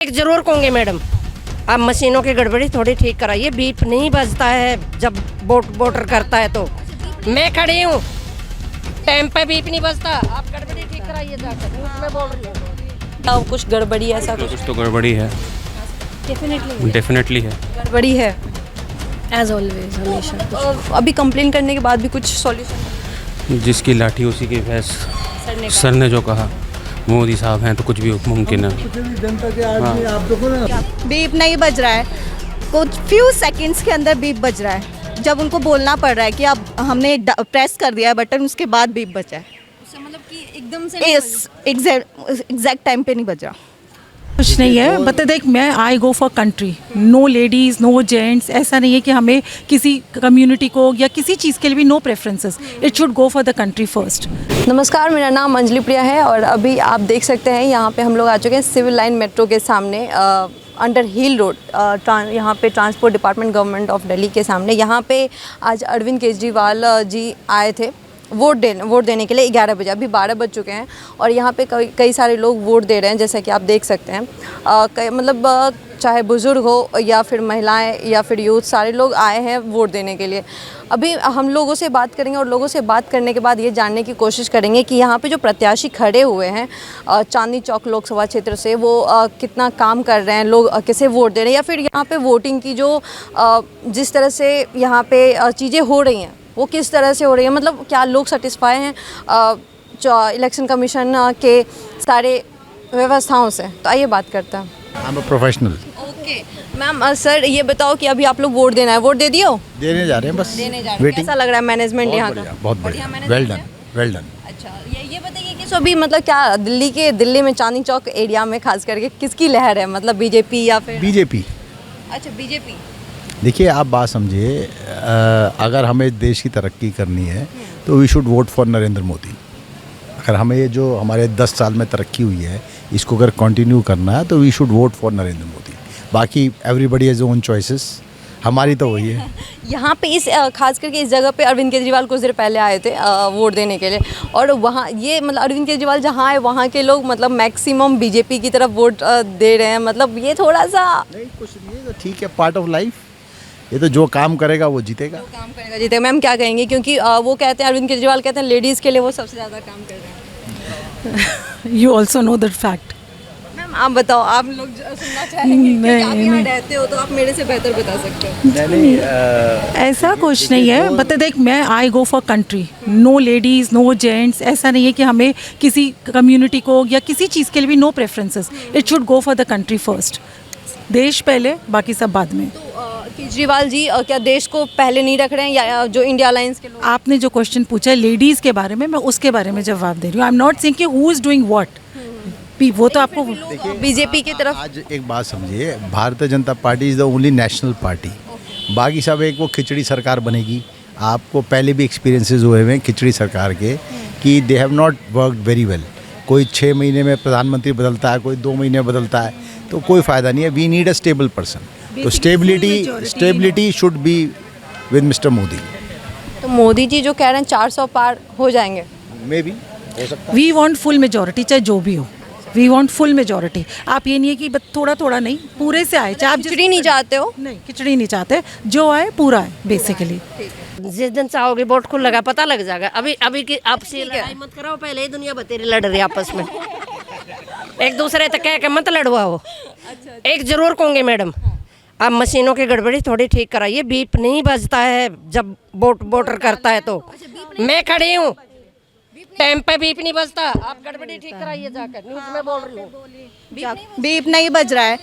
एक जरूर कहूँगी मैडम, आप मशीनों की गड़बड़ी थोड़ी ठीक कराइए। बीप नहीं बजता है जब वोटर करता है तो। मैं खड़ी हूँ, टाइम पे बीप नहीं बजता। आप गड़बड़ी ठीक कराइए जाकर, न्यूज़ में बोल रही हूँ। कुछ गड़बड़ी ऐसा कुछ तो गड़बड़ी है, डेफिनेटली है। गड़बड़ी है एज ऑलवेज, हमेशा। अभी कंप्लेन करने के बाद भी कुछ सॉल्यूशन? जिसकी लाठी उसी की भैंस, सर ने जो कहा, मोदी साहब हैं तो कुछ भी मुमकिन है। बीप नहीं बज रहा है, कुछ फ्यू सेकंड्स के अंदर बीप बज रहा है। जब उनको बोलना पड़ रहा है कि अब हमने प्रेस कर दिया है बटन, उसके बाद बीप बजा है। मतलब कि एकदम से एग्जैक्ट टाइम पे नहीं बजा। कुछ नहीं है, बता देख, मैं I go for country, no ladies no gents. ऐसा नहीं है कि हमें किसी कम्युनिटी को या किसी चीज़ के लिए भी no preferences, it should go for the country first. नमस्कार, मेरा नाम अंजलि प्रिया है और अभी आप देख सकते हैं यहाँ पे हम लोग आ चुके हैं सिविल लाइन मेट्रो के सामने, अंडर हिल रोड, यहाँ पे transport department government of Delhi के सामने। यहाँ पे आज अरविंद केजरीवाल जी आए थे वोट देने के लिए 11 बजे। अभी 12 बज चुके हैं और यहाँ पे कई सारे लोग वोट दे रहे हैं, जैसा कि आप देख सकते हैं। मतलब चाहे बुज़ुर्ग हो या फिर महिलाएं या फिर यूथ, सारे लोग आए हैं वोट देने के लिए। अभी हम लोगों से बात करेंगे और लोगों से बात करने के बाद ये जानने की कोशिश करेंगे कि यहाँ पे जो प्रत्याशी खड़े हुए हैं चांदनी चौक लोकसभा क्षेत्र से, वो कितना काम कर रहे हैं, लोग कैसे वोट दे रहे हैं, या फिर यहाँ पे वोटिंग की जो जिस तरह से यहाँ पे चीज़ें हो रही हैं वो किस तरह से हो रही है, मतलब क्या लोग सेटिस्फाई हैं इलेक्शन कमीशन के सारे व्यवस्थाओं से। तो आइए बात करते हैं। I'm a professional। Okay ma'am, sir ये बताओ कि अभी आप लोग वोट देना है, वोट दे दियो? देने जा रहे हैं, बस देने जा रहे हैं। वेटिंग। कैसा लग रहा है मैनेजमेंट यहाँ का? बहुत बढ़िया, वेल डन, वेल डन। अच्छा, ये बताइए कि अभी मतलब क्या दिल्ली में चांदनी चौक एरिया में खास करके किसकी लहर है, मतलब बीजेपी या फिर? बीजेपी। अच्छा, बीजेपी। देखिए, आप बात समझिए, अगर हमें देश की तरक्की करनी है तो we should vote for Narendra Modi. अगर हमें ये जो हमारे 10 साल में तरक्की हुई है इसको अगर कंटिन्यू करना है तो we should vote for Narendra Modi. बाकी एवरीबडी हैज़ ओन चॉइसेस, हमारी तो वही है। यहाँ पे इस खास करके इस जगह पे अरविंद केजरीवाल कुछ देर पहले आए थे वोट देने के लिए, और वहाँ ये मतलब अरविंद केजरीवाल जहाँ आए वहाँ के लोग मतलब मैक्सिमम बीजेपी की तरफ वोट दे रहे हैं। मतलब ये थोड़ा सा नहीं, कुछ नहीं है, तो ठीक है, पार्ट ऑफ लाइफ। ये तो जो काम करेगा वो जीतेगा। काम करेगा जीतेगा। मैम क्या कहेंगे, क्योंकि वो कहते हैं, अरविंद केजरीवाल कहते हैं लेडीज़ के लिए वो सबसे ज़्यादा काम कर रहे हैं। You also know that fact. Ma'am आप बताओ, आप लोग सुनना चाहेंगे क्योंकि आप यहाँ रहते हो तो आप मेरे से बेहतर बता सकते हो। ऐसा कुछ नहीं है, बता देख, मैं I go for country, no ladies no gents. ऐसा नहीं है कि हमें किसी कम्युनिटी को या किसी चीज़ के लिए भी no preferences, it should go for the country first. देश पहले, बाकी सब बाद में। केजरीवाल जी क्या देश को पहले नहीं रख रहे हैं, या जो इंडिया अलायंस के लोग? आपने जो क्वेश्चन पूछा है लेडीज़ के बारे में, मैं उसके बारे में जवाब दे रही हूँ। आई एम नॉट सेइंग कि हु इज़ डूइंग व्हाट, वो तो आपको बीजेपी की तरफ। आज एक बात समझिए, Bharatiya Janata party is the only national party. बाकी सब एक वो खिचड़ी सरकार बनेगी। आपको पहले भी एक्सपीरियंसेस हुए हैं खिचड़ी सरकार के कि they have not worked very well. कोई 6 महीने में प्रधानमंत्री बदलता है, कोई 2 महीने में बदलता है, तो कोई फ़ायदा नहीं है। We need a stable person. तो stability should be with mister Modi. तो मोदी जी जो कह रहे हैं 400 पार हो जाएंगे, मे बी हो सकता है। वी वांट फुल मेजॉरिटी, चाहे जो भी हो। We want full majority. आप ये नहीं है कि बस थोड़ा थोड़ा नहीं, पूरे से आए। चाहे आप खिचड़ी नहीं चाहते हो? नहीं, खिचड़ी नहीं चाहते, जो आए पूरा है बेसिकली। जिस दिन चाहोगे वोट खुल लगा, पता लग जाएगा। अभी की आपसे लड़ाई मत कराओ, पहले ही दुनिया बतेरी लड़ रही है आपस में। एक दूसरे तक कह के मत लड़वाओ। एक जरूर कहूँगी मैडम, आप मशीनों की गड़बड़ी थोड़ी ठीक कराइए। बीप नहीं बजता है जब वोटर करता है तो। मैं खड़ी हूँ, टाइम पे बीप नहीं बजता। आप गड़बड़ी ठीक कराइए जाकर, न्यूज़ में बोल रही हूँ। बीप नहीं बज रहा है,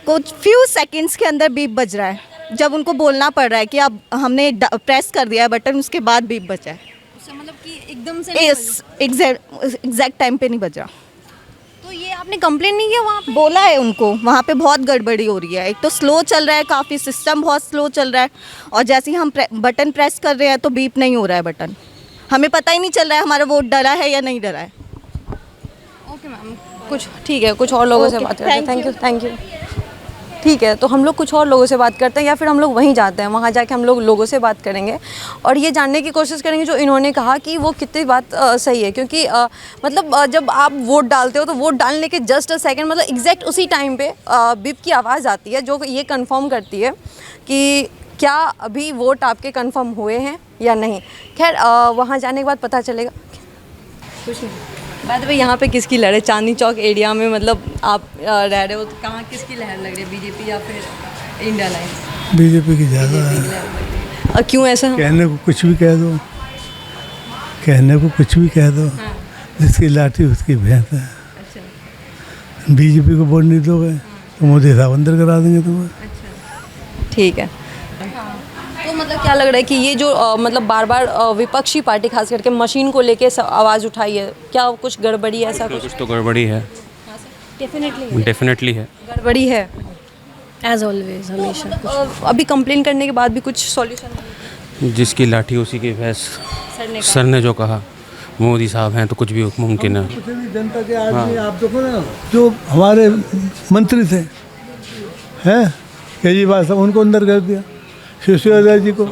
कुछ फ्यू सेकंड्स के अंदर बीप बज रहा है। जब उनको बोलना पड़ रहा है कि अब हमने प्रेस कर दिया है बटन, उसके बाद बीप बजा है। मतलब कि एकदम से एग्जैक्ट टाइम पे नहीं बजा। तो ये आपने कंप्लेन नहीं किया वहाँ पे? बोला है उनको, वहाँ पे बहुत गड़बड़ी हो रही है। एक तो स्लो चल रहा है, काफ़ी सिस्टम बहुत स्लो चल रहा है, और जैसे ही हम बटन प्रेस कर रहे हैं तो बीप नहीं हो रहा है बटन। हमें पता ही नहीं चल रहा है हमारा वोट डला है या नहीं डला है। ओके मैम, कुछ ठीक है, कुछ और लोगों से बात करते हैं। Thank you. ठीक है, तो हम लोग कुछ और लोगों से बात करते हैं या फिर हम लोग वहीं जाते हैं, वहाँ जाके हम लोग लोगों से बात करेंगे और ये जानने की कोशिश करेंगे जो इन्होंने कहा कि वो कितनी बात सही है। क्योंकि मतलब जब आप वोट डालते हो तो वोट डालने के जस्ट अ सेकेंड मतलब एग्जैक्ट उसी टाइम पे बीप की आवाज़ आती है जो ये कंफर्म करती है कि क्या अभी वोट आपके कंफर्म हुए हैं या नहीं। खैर वहाँ जाने के बाद पता चलेगा। कुछ नहीं। बात भाई यहाँ पे किसकी लहर है चांदनी चौक एरिया में, मतलब आप रह रहे हो तो कहाँ किसकी लहर लग रही है, बीजेपी या फिर इंडिया अलायंस? बीजेपी की ज़्यादा है। और क्यों ऐसा? कहने को कुछ भी कह दो, कहने को कुछ भी कह दो, जिसकी लाठी उसकी भैंस है। अच्छा। बीजेपी को वोट नहीं दोगे तो मोदी साहब अंदर करा देंगे तुम्हें। ठीक है। तो मतलब क्या लग रहा है कि ये जो मतलब बार बार विपक्षी पार्टी खास करके मशीन को लेके आवाज़ उठाई है, क्या कुछ गड़बड़ी है ऐसा कुछ? तो गड़बड़ी है, डेफिनेटली है, गड़बड़ी है As always, हमेशा। अभी कंप्लेन करने के बाद भी कुछ सॉल्यूशन? जिसकी लाठी उसी की भैंस, सर ने जो कहा, मोदी साहब हैं तो कुछ भी मुमकिन है। कुछ भी जनता के आदमी आप देखो ना, जो हमारे मंत्री थे हैं केजरीवाल साहब, उनको अंदर कर दिया। सिसोदिया जी को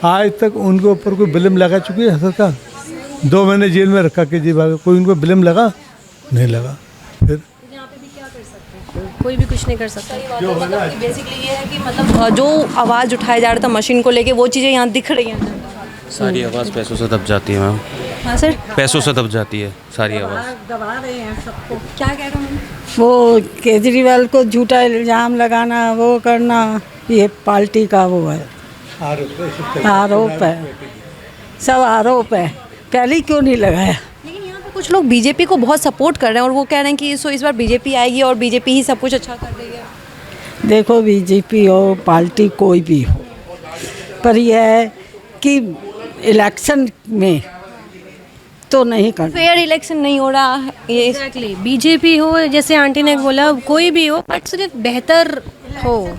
आज तक उनके ऊपर कोई बिलम लगा चुकी है सरकार? 2 महीने जेल में रखा केजरीवाल को, कोई उनको बिलम लगा नहीं लगा। फिर कोई भी कुछ नहीं कर सकता। जो बेसिकली ये है कि मतलब जो आवाज़ उठाया जा रहा था मशीन को लेके वो चीज़ें यहाँ दिख रही हैं। सारी आवाज़ पैसों से दब जाती है मैम। हाँ सर, पैसों से दब जाती है सारी आवाज़। दबा रहे हैं सबको। क्या कह रहे हैं? वो केजरीवाल को झूठा इल्ज़ाम लगाना, वो करना, ये पार्टी का वो है, आरोप है, सब आरोप है। पहले क्यों नहीं लगाया? लेकिन यहाँ पे कुछ लोग बीजेपी को बहुत सपोर्ट कर रहे हैं और वो कह रहे हैं कि इस बार बीजेपी आएगी और बीजेपी ही सब कुछ अच्छा कर रही है। देखो बीजेपी हो पार्टी कोई भी हो, पर यह है कि इलेक्शन में तो नहीं करना। फेयर इलेक्शन नहीं हो रहा है ये। एग्जैक्टली, बीजेपी हो जैसे आंटी ने बोला, कोई भी हो बट सिर्फ बेहतर हो।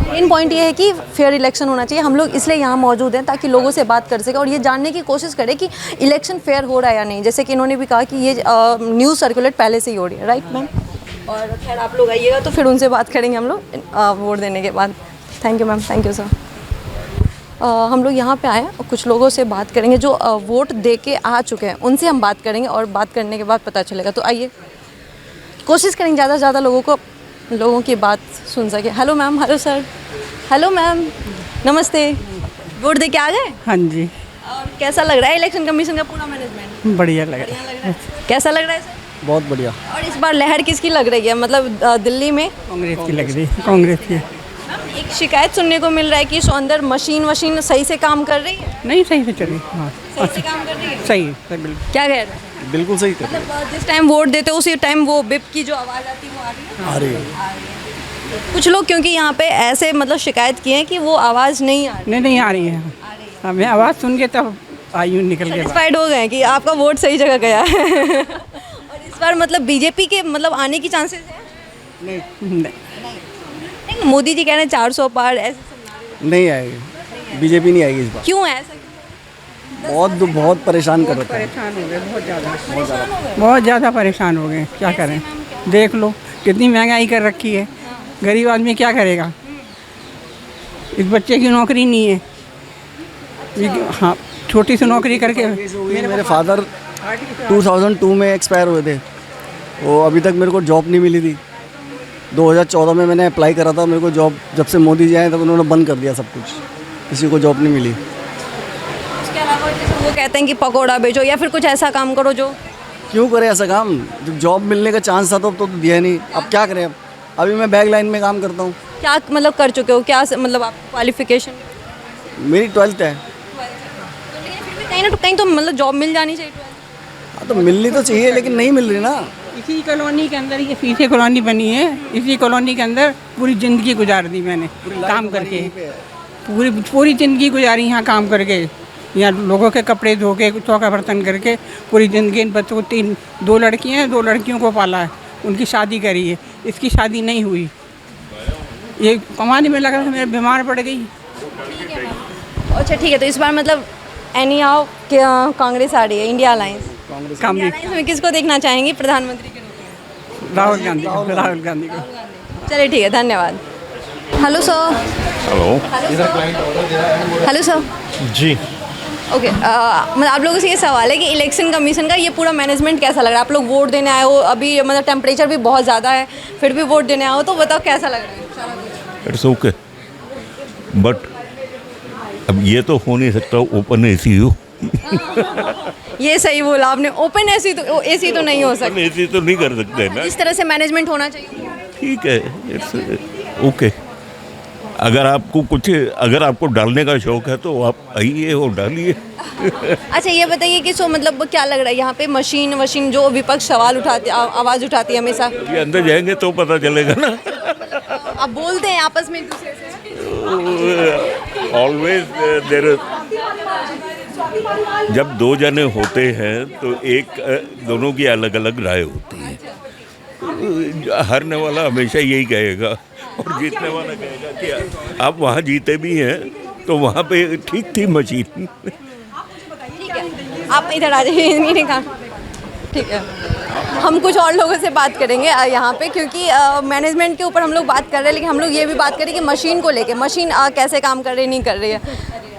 मेन पॉइंट ये है कि फेयर इलेक्शन होना चाहिए। हम लोग इसलिए यहाँ मौजूद हैं ताकि लोगों से बात कर सकें और ये जानने की कोशिश करें कि इलेक्शन फेयर हो रहा है या नहीं। जैसे कि इन्होंने भी कहा कि ये न्यूज़ सर्कुलेट पहले से ही हो रही है, राइट मैम? और खैर आप लोग आइएगा तो फिर उनसे बात करेंगे हम लोग वोट देने के बाद। Thank you ma'am, thank you sir. हम लोग यहाँ पे आए हैं और कुछ लोगों से बात करेंगे जो वोट दे के आ चुके हैं, उनसे हम बात करेंगे और बात करने के बाद पता चलेगा। तो आइए कोशिश करेंगे ज़्यादा से ज़्यादा लोगों की बात सुन सके। Hello ma'am, hello sir, hello ma'am, नमस्ते। वोट दे के आ गए? हाँ जी। और कैसा लग रहा है इलेक्शन कमीशन का पूरा मैनेजमेंट? बढ़िया लग रहा है। कैसा लग रहा है सर? बहुत बढ़िया। और इस बार लहर किसकी लग रही है, मतलब दिल्ली में? कांग्रेस की लग रही है, कांग्रेस की। एक शिकायत सुनने को मिल रहा है कि इस अंदर मशीन सही से काम कर रही है? नहीं, सही से चली। हाँ, सही से काम कर रही है? सही है, बिल्कुल। क्या कह रहे हैं? बिल्कुल सही कर मतलब जिस टाइम वोट देते हो उसी टाइम वो बिप की जो आवाज़ आती है वो आ रही है? आ रही है। कुछ लोग क्योंकि यहाँ पे ऐसे मतलब शिकायत की है कि वो आवाज़ नहीं आ रही। नहीं आ रही है। हमें आवाज़ सुन के तब आयु निकल के सेटिस्फाइड हो गए कि आपका वोट सही जगह गया है। और इस बार मतलब बीजेपी के मतलब आने की चांसेस है? नहीं मोदी जी कह रहे हैं 400 पार, ऐसे नहीं आएगी, बीजेपी नहीं आएगी इस बार। क्यों ऐसा? बहुत परेशान कर रखा है। परेशान हो गए, बहुत ज़्यादा परेशान हो गए। क्या करें, देख लो कितनी महंगाई कर रखी है, गरीब आदमी क्या करेगा? इस बच्चे की नौकरी नहीं है। हाँ, छोटी सी नौकरी करके मेरे फादर 2002 में एक्सपायर हुए थे, वो अभी तक मेरे को जॉब नहीं मिली थी। 2014 में मैंने अप्लाई करा था, मेरे को जॉब जब से मोदी जी आए तब उन्होंने बंद कर दिया सब कुछ, किसी को जॉब नहीं मिली। उसके अलावा जैसे वो कहते हैं कि पकौड़ा बेचो या फिर कुछ ऐसा काम करो जो। क्यों करे ऐसा काम? जब जॉब मिलने का चांस था तो दिया नहीं। अब क्या करें? अभी मैं बैक लाइन में काम करता हूँ। क्या मतलब कर चुके हो, क्या मतलब आप क्वालिफिकेशन? मेरी 12th है। कहीं ना कहीं तो मतलब जॉब मिल जानी चाहिए। हाँ, तो मिलनी तो चाहिए लेकिन नहीं मिल रही ना। इसी कॉलोनी के अंदर, ये पीछे कॉलोनी बनी है, इसी कॉलोनी के अंदर पूरी ज़िंदगी गुजार दी मैंने काम करके। पूरी ज़िंदगी गुजारी यहाँ काम करके, यहाँ लोगों के कपड़े धो के, चौका बर्तन करके पूरी ज़िंदगी। इन बच्चों को 2 लड़कियाँ हैं, 2 लड़कियों को पाला है, उनकी शादी करी है, इसकी शादी नहीं हुई। ये कमाने में लगा, मेरे बीमार पड़ गई। अच्छा ठीक है, तो इस बार मतलब एनी हाउ कांग्रेस आ रही है, इंडिया अलायंस। कांग्रेस में किसको देखना चाहेंगे प्रधानमंत्री के रूप राहुल गांधी को। चलिए ठीक है, धन्यवाद। Hello sir. Hello sir. जी ओके, मतलब आप लोगों से ये सवाल है कि इलेक्शन कमीशन का ये पूरा मैनेजमेंट कैसा लग रहा है? आप लोग वोट देने आए हो, अभी मतलब टेम्परेचर भी बहुत ज़्यादा है, फिर भी वोट देने आए हो, तो बताओ कैसा लग रहा है? इट्स ओके, बट अब ये तो हो नहीं सकता ओपन एसी हो। ये सही बोला आपने, ओपन एसी तो नहीं हो सकता। एसी तो नहीं कर सकते ना। इस तरह से मैनेजमेंट होना चाहिए। ठीक है, इट्स ओके। अगर आपको डालने का शौक है तो आप आइए और डालिए। अच्छा ये बताइए कि मतलब क्या लग रहा है यहाँ पे मशीन जो विपक्ष सवाल उठाती, आवाज़ उठाती है हमेशा? ये अंदर जाएंगे तो पता चलेगा ना। आप बोलते हैं आपस में एक दूसरे से? ऑलवेज जब दो जने होते हैं तो दोनों की अलग अलग राय होती है। हारने वाला हमेशा यही कहेगा और जीतने वाला कहेगा कि आप वहाँ जीते भी हैं तो वहाँ पे ठीक थी मशीन। ठीक है, आप इधर आ जाइए, नहीं कहा। ठीक है, हम कुछ और लोगों से बात करेंगे यहाँ पे, क्योंकि मैनेजमेंट के ऊपर हम लोग बात कर रहे हैं, लेकिन हम लोग ये भी बात करें कि मशीन को लेके, मशीन कैसे काम कर रही नहीं कर रही है।